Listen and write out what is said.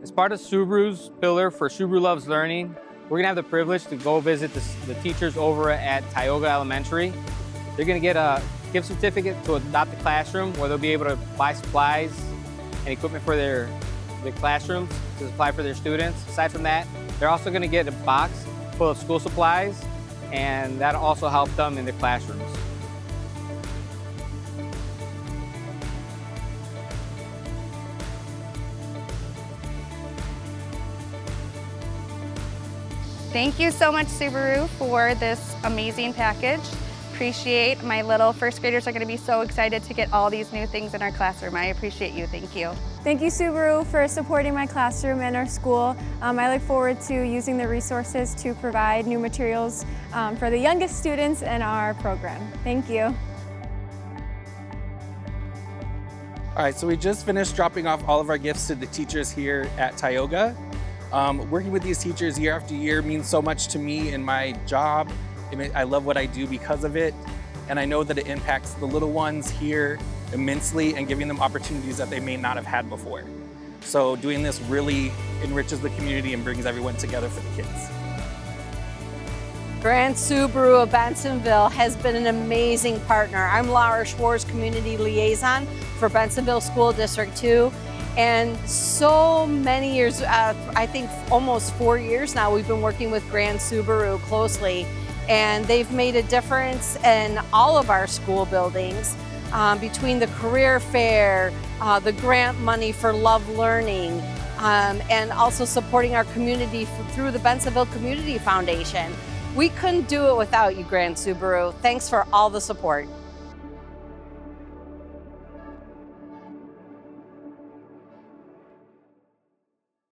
As part of Subaru's pillar for Subaru Loves Learning, we're gonna have the privilege to go visit the teachers over at Tioga Elementary. They're gonna get a gift certificate to adopt a classroom where they'll be able to buy supplies and equipment for their classrooms to supply for their students. Aside from that, they're also gonna get a box full of school supplies, and that'll also help them in their classrooms. Thank you so much, Subaru, for this amazing package. Appreciate my little first graders are going to be so excited to get all these new things in our classroom. I appreciate you. Thank you. Thank you, Subaru, for supporting my classroom and our school. I look forward to using the resources to provide new materials for the youngest students in our program. Thank you. All right, so we just finished dropping off all of our gifts to the teachers here at Tioga. Working with these teachers year after year means so much to me in my job. I love what I do because of it, and I know that it impacts the little ones here immensely and giving them opportunities that they may not have had before. So doing this really enriches the community and brings everyone together for the kids. Grand Subaru of Bensonville has been an amazing partner. I'm Laura Schwartz, Community Liaison for Bensonville School District 2. And so many years, I think almost 4 years now, we've been working with Grand Subaru closely. And they've made a difference in all of our school buildings between the career fair, the grant money for Love Learning, and also supporting our community through the Bensonville Community Foundation. We couldn't do it without you, Grand Subaru. Thanks for all the support.